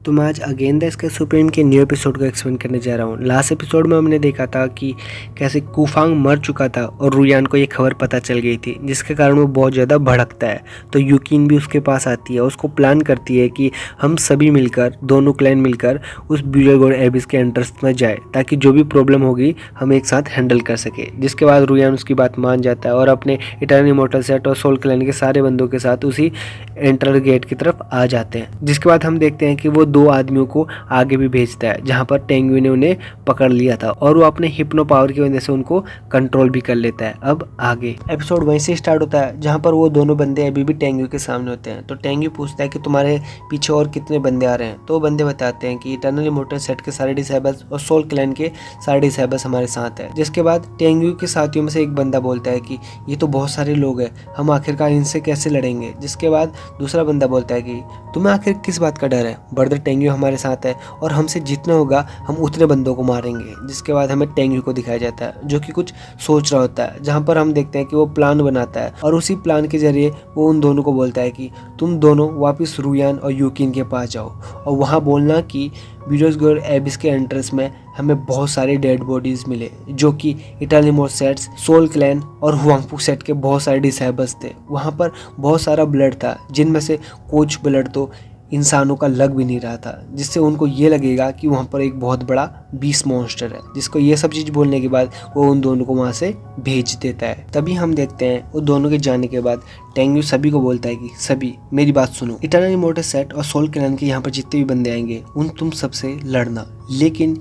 तो मैं आज अगेन द स्काई सुप्रीम के न्यू एपिसोड को एक्सप्लेन करने जा रहा हूँ। लास्ट एपिसोड में हमने देखा था कि कैसे कुफांग मर चुका था और रुयान को ये खबर पता चल गई थी, जिसके कारण वो बहुत ज़्यादा भड़कता है। तो यूकिन भी उसके पास आती है, उसको प्लान करती है कि हम सभी मिलकर, दोनों क्लैन मिलकर उस ब्यूलेगोर एबिस के एंट्रेंस में जाए, ताकि जो भी प्रॉब्लम होगी हम एक साथ हैंडल कर सके। जिसके बाद रुयान उसकी बात मान जाता है और अपने इटर्नल इमॉर्टल सेट और सोल क्लैन के सारे बंदों के साथ उसी एंटर गेट की तरफ आ जाते हैं। जिसके बाद हम देखते हैं कि वो दो आदमियों को आगे भी भेजता है, जहां पर टेंगुई ने उन्हें पकड़ लिया था और वो अपने हिप्नो पावर की वजह से उनको कंट्रोल भी कर लेता है। अब आगे एपिसोड वहीं से स्टार्ट होता है, जहां पर वो दोनों बंदे अभी भी टेंगुई के सामने होते हैं। तो टेंगुई पूछता है कि तुम्हारे पीछे और कितने बंदे आ रहे हैं। तो वो बंदे बताते हैं कि इटर्नल इमॉर्टल सेट के सारे डिसेबल्स और सोल क्लैन के सारे डिसेबल्स हमारे साथ है। जिसके बाद टेंगुई के साथियों में से एक बंदा बोलता है कि ये तो बहुत सारे लोग हैं, हम आखिरकार इनसे कैसे लड़ेंगे। जिसके बाद दूसरा बंदा बोलता है कि तुम्हें आखिर किस बात का डर है, ब्रदर टेंगुई हमारे साथ है और हमसे जितना होगा हम उतने बंदों को मारेंगे। जिसके बाद हमें टेंगुई को दिखाया जाता है जो कि कुछ सोच रहा होता है, जहां पर हम देखते हैं कि वो प्लान बनाता है और उसी प्लान के जरिए वो उन दोनों को बोलता है कि तुम दोनों वापस रुयान और यूकिन के पास जाओ और वहाँ बोलना कि ब्यूलेगोर एबिस के एंट्रेंस में हमें बहुत सारे डेड बॉडीज मिले, जो कि eternal immortal sects, soul clan और हुआंगफू सेट के बहुत सारे डिसेबल्स थे। वहाँ पर बहुत सारा ब्लड था, जिनमें से कुछ ब्लड तो इंसानों का लग भी नहीं रहा था, जिससे उनको ये लगेगा कि वहाँ पर एक बहुत बड़ा बीस्ट मॉन्स्टर है। जिसको ये सब चीज़ बोलने के बाद वो उन दोनों को वहाँ से भेज देता है। तभी हम देखते हैं वो दोनों के जाने के बाद टेंगुई सभी को बोलता है कि सभी मेरी बात सुनो, इटर्नल इमॉर्टल सेट और सोल क्लैन के यहाँ पर जितने भी बंदे आएंगे उन तुम सबसे लड़ना, लेकिन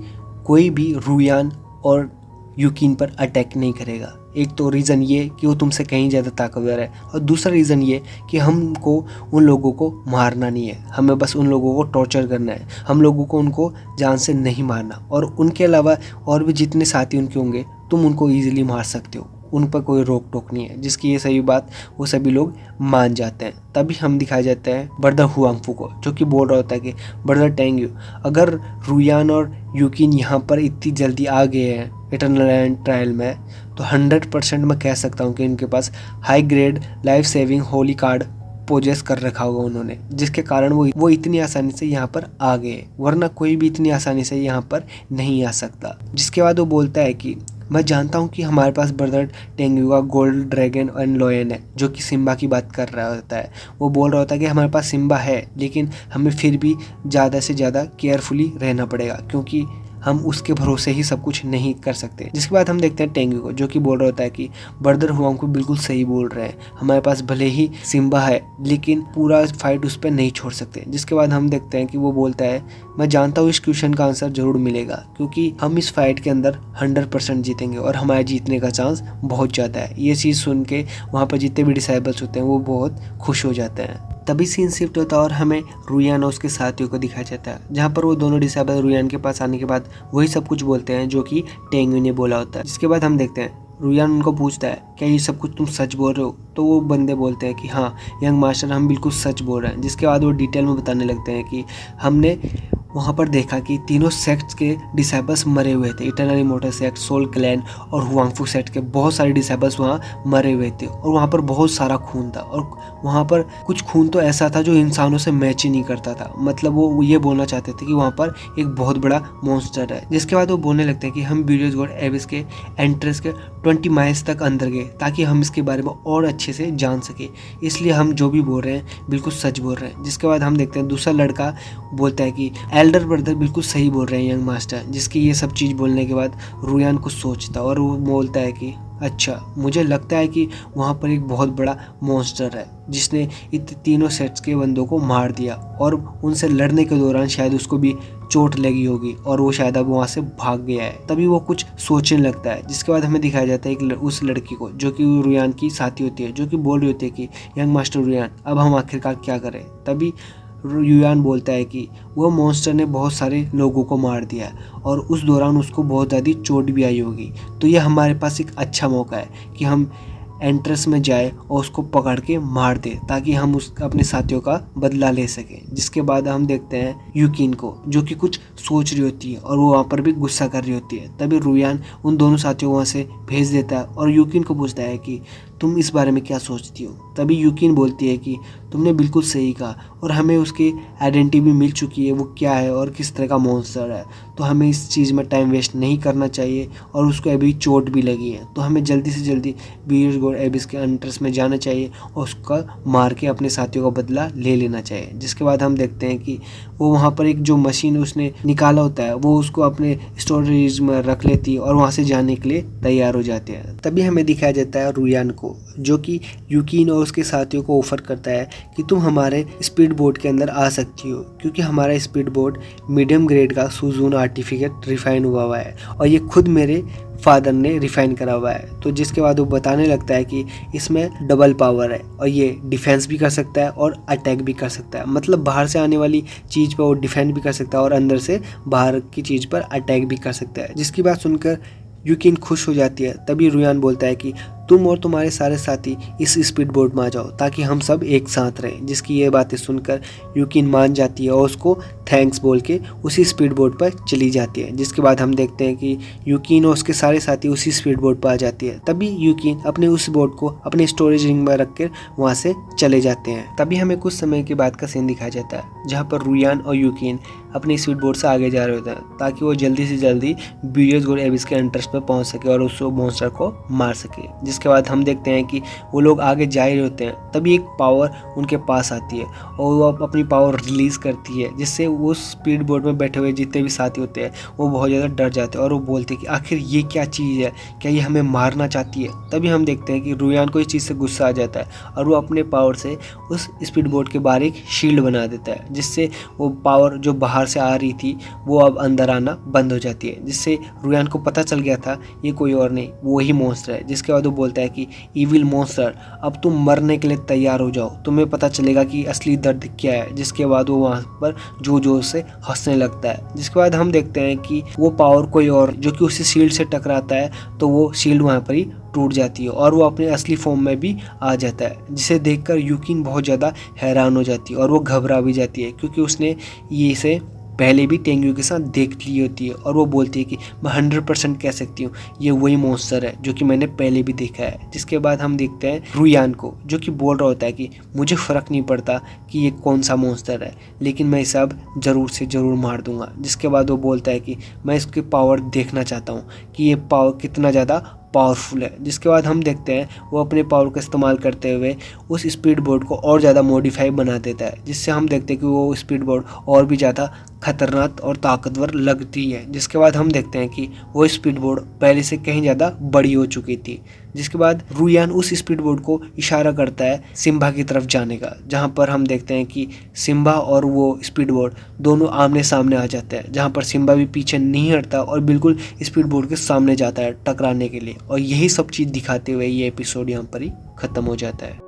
कोई भी रुयान और यूकिन पर अटैक नहीं करेगा। एक तो रीज़न ये कि वो तुमसे कहीं ज़्यादा ताकतवर है और दूसरा रीज़न ये कि हमको उन लोगों को मारना नहीं है, हमें बस उन लोगों को टॉर्चर करना है। हम लोगों को उनको जान से नहीं मारना, और उनके अलावा और भी जितने साथी उनके होंगे तुम उनको ईजिली मार सकते हो, उन पर कोई रोक टोक नहीं है। जिसकी ये सही बात वो सभी लोग मान जाते हैं। तभी हम दिखाया जाता है ब्रदर हुआंगफू को, जो कि बोल रहा होता है कि ब्रदर टेंगुई, अगर रुयान और यूकिन यहाँ पर इतनी जल्दी आ गए हैं इटर्नल ट्रायल में, तो 100% मैं कह सकता हूँ कि इनके पास हाई ग्रेड लाइफ सेविंग होली कार्ड पोजेस कर रखा होगा उन्होंने, जिसके कारण वो इतनी आसानी से यहाँ पर आ गए, वरना कोई भी इतनी आसानी से यहाँ पर नहीं आ सकता। जिसके बाद वो बोलता है कि मैं जानता हूँ कि हमारे पास ब्रदर टेंगुई का गोल्ड ड्रैगन एंड लॉयन है, जो कि सिम्बा की बात कर रहा होता है। वो बोल रहा होता है कि हमारे पास सिम्बा है, लेकिन हमें फिर भी ज़्यादा से ज़्यादा केयरफुली रहना पड़ेगा, क्योंकि हम उसके भरोसे ही सब कुछ नहीं कर सकते। जिसके बाद हम देखते हैं टेंगुई को, जो कि बोल रहा होता है कि ब्रदर हुआंगफू बिल्कुल सही बोल रहे हैं, हमारे पास भले ही सिम्बा है लेकिन पूरा फाइट उस पर नहीं छोड़ सकते। जिसके बाद हम देखते हैं कि वो बोलता है मैं जानता हूँ इस क्वेश्चन का आंसर जरूर मिलेगा, क्योंकि हम इस फाइट के अंदर 100% जीतेंगे और हमारे जीतने का चांस बहुत ज़्यादा है। ये चीज़ सुन के वहाँ पर जितने भी डिसाइबल्स होते हैं वो बहुत खुश हो जाते हैं। तभी सीन शिफ्ट होता है और हमें रुयान और उसके साथियों को दिखाया जाता है, जहाँ पर वो दोनों डिसेबल रुयान के पास आने के बाद वही सब कुछ बोलते हैं जो कि टेंगुई ने बोला होता है। जिसके बाद हम देखते हैं रुयान उनको पूछता है क्या ये सब कुछ तुम सच बोल रहे हो। तो वो बंदे बोलते हैं कि हाँ यंग मास्टर, हम बिल्कुल सच बोल रहे हैं। जिसके बाद वो डिटेल में बताने लगते हैं कि हमने वहाँ पर देखा कि तीनों सेक्ट्स के डिसेबल्स मरे हुए थे, eternal immortal sect, soul clan और हुआंगफू सेक्ट के बहुत सारे डिसेबल्स वहाँ मरे हुए थे, और वहाँ पर बहुत सारा खून था, और वहाँ पर कुछ खून तो ऐसा था जो इंसानों से मैच ही नहीं करता था। मतलब वो ये बोलना चाहते थे कि वहाँ पर एक बहुत बड़ा मॉन्स्टर है। जिसके बाद वो बोलने लगते हैं कि हम ब्यूलेगोर एबिस के एंट्रेंस के 20 माइल्स तक अंदर गए ताकि हम इसके बारे में और अच्छे से जान सके, इसलिए हम जो भी बोल रहे हैं बिल्कुल सच बोल रहे हैं। जिसके बाद हम देखते हैं दूसरा लड़का बोलता है कि एल्डर ब्रदर बिल्कुल सही बोल रहे हैं यंग मास्टर। जिसकी ये सब चीज़ बोलने के बाद रुयान कुछ सोचता और वो बोलता है कि अच्छा, मुझे लगता है कि वहाँ पर एक बहुत बड़ा मॉन्स्टर है जिसने इन तीनों सेट्स के बंदों को मार दिया, और उनसे लड़ने के दौरान शायद उसको भी चोट लगी होगी और वो शायद अब वहाँ से भाग गया है। तभी वो कुछ सोचने लगता है। जिसके बाद हमें दिखाया जाता है उस लड़की को, जो कि रुयान की साथी होती है, जो कि बोल रही होती है कि यंग मास्टर रुयान, अब हम आखिरकार क्या करें। तभी रुयान बोलता है कि वो मॉन्स्टर ने बहुत सारे लोगों को मार दिया और उस दौरान उसको बहुत ज़्यादा चोट भी आई होगी, तो ये हमारे पास एक अच्छा मौका है कि हम एंट्रेंस में जाए और उसको पकड़ के मार दे, ताकि हम अपने साथियों का बदला ले सकें। जिसके बाद हम देखते हैं यूकिन को, जो कि कुछ सोच रही होती है और वो वहाँ पर भी गुस्सा कर रही होती है। तभी रुयान उन दोनों साथियों को वहाँ से भेज देता है और यूकिन को पूछता है कि तुम इस बारे में क्या सोचती हो? तभी यूकिन बोलती है कि तुमने बिल्कुल सही कहा और हमें उसकी आइडेंटिटी भी मिल चुकी है, वो क्या है और किस तरह का मॉन्स्टर है। तो हमें इस चीज़ में टाइम वेस्ट नहीं करना चाहिए और उसको अभी चोट भी लगी है, तो हमें जल्दी से जल्दी बीयर्स गोड एबिस के अंटर्स में जाना चाहिए और उसका मार के अपने साथियों का बदला ले लेना चाहिए। जिसके बाद हम देखते हैं कि वो वहाँ पर एक जो मशीन उसने निकाला होता है वो उसको अपने स्टोरेज में रख लेती है और वहाँ से जाने के लिए तैयार हो जाते हैं। तभी हमें दिखाया जाता है रुयान को, जो कि यूकिन और उसके साथियों को ऑफर करता है कि तुम हमारे स्पीड बोट के अंदर आ सकती हो, क्योंकि हमारा स्पीड बोट मीडियम ग्रेड का सुजून आर्टिफिकेट रिफाइन हुआ है और ये खुद मेरे फादर ने रिफाइन करा हुआ है। तो जिसके बाद वो बताने लगता है कि इसमें डबल पावर है और ये डिफेंस भी कर सकता है और अटैक भी कर सकता है। मतलब बाहर से आने वाली चीज़ पर वो डिफेंड भी कर सकता है और अंदर से बाहर की चीज़ पर अटैक भी कर सकता है। जिसकी बात सुनकर यूकिन खुश हो जाती है। तभी रुयान बोलता है कि तुम और तुम्हारे सारे साथी इस स्पीड बोट में आ जाओ ताकि हम सब एक साथ रहें। जिसकी ये बातें सुनकर यूकिन मान जाती है और उसको थैंक्स बोल के उसी स्पीड बोट पर चली जाती है। जिसके बाद हम देखते हैं कि यूकिन और उसके सारे साथी उसी स्पीड बोट पर आ जाती है। तभी यूकिन अपने उस बोट को अपने स्टोरेज रिंग में रख कर वहाँ से चले जाते हैं। तभी हमें कुछ समय के बाद का सीन दिखाया जाता है जहाँ पर रुयान और यूकिन अपनी स्पीड बोट से आगे जा रहे होते हैं ताकि वो जल्दी से जल्दी बीयर्स गोड एबिस के एंट्रेंस पर पहुँच सके और उस मॉन्स्टर को मार सके। जिसके बाद हम देखते हैं कि वो लोग आगे जा रहे होते हैं। तभी एक पावर उनके पास आती है और वो अपनी पावर रिलीज करती है, जिससे वो स्पीड बोट में बैठे हुए जितने भी साथी होते हैं वो बहुत ज़्यादा डर जाते हैं और वो बोलते हैं कि आखिर ये क्या चीज़ है, क्या ये हमें मारना चाहती है। तभी हम देखते हैं कि रुयान को इस चीज़ से गुस्सा आ जाता है और वो अपने पावर से उस स्पीड बोट के बाहर एक शील्ड बना देता है, जिससे वो पावर जो बाहर से आ रही थी वो अब अंदर आना बंद हो जाती है। जिससे रुयान को पता चल गया था ये कोई और नहीं, वही मॉन्स्टर है। जिसके बाद वो बोलता है कि इविल मॉन्स्टर, अब तुम मरने के लिए तैयार हो जाओ, तुम्हें पता चलेगा कि असली दर्द क्या है। जिसके बाद वो वहाँ पर जोर जोर से हंसने लगता है। जिसके बाद हम देखते हैं कि वो पावर कोई और जो कि उसी शील्ड से टकराता है तो वो शील्ड वहाँ पर ही टूट जाती है और वो अपने असली फॉर्म में भी आ जाता है। जिसे देखकर यूकिन बहुत ज़्यादा हैरान हो जाती है और वो घबरा भी जाती है, क्योंकि उसने ये इसे पहले भी टेंग्यू के साथ देख ली होती है और वो बोलती है कि मैं 100% कह सकती हूँ ये वही मॉन्स्टर है जो कि मैंने पहले भी देखा है। जिसके बाद हम देखते हैं रुयान को, जो कि बोल रहा होता है कि मुझे फ़र्क नहीं पड़ता कि ये कौन सा मॉन्स्टर है, लेकिन मैं इसे अब ज़रूर से ज़रूर मार दूंगा। जिसके बाद वो बोलता है कि मैं इसकी पावर देखना चाहता हूँ कि ये पावर कितना ज़्यादा पावरफुल है। जिसके बाद हम देखते हैं वो अपने पावर का इस्तेमाल करते हुए उस स्पीड बोट को और ज़्यादा मॉडिफाई बना देता है, जिससे हम देखते हैं कि वो स्पीड बोट और भी ज़्यादा खतरनाक और ताकतवर लगती है। जिसके बाद हम देखते हैं कि वो स्पीड बोट पहले से कहीं ज़्यादा बड़ी हो चुकी थी। जिसके बाद रुयान उस स्पीड बोट को इशारा करता है सिम्बा की तरफ जाने का, जहाँ पर हम देखते हैं कि सिम्बा और वो स्पीड बोट दोनों आमने सामने आ जाते हैं, जहाँ पर सिम्बा भी पीछे नहीं हटता और बिल्कुल स्पीड बोट के सामने जाता है टकराने के लिए। और यही सब चीज़ दिखाते हुए ये एपिसोड यहाँ पर ही ख़त्म हो जाता है।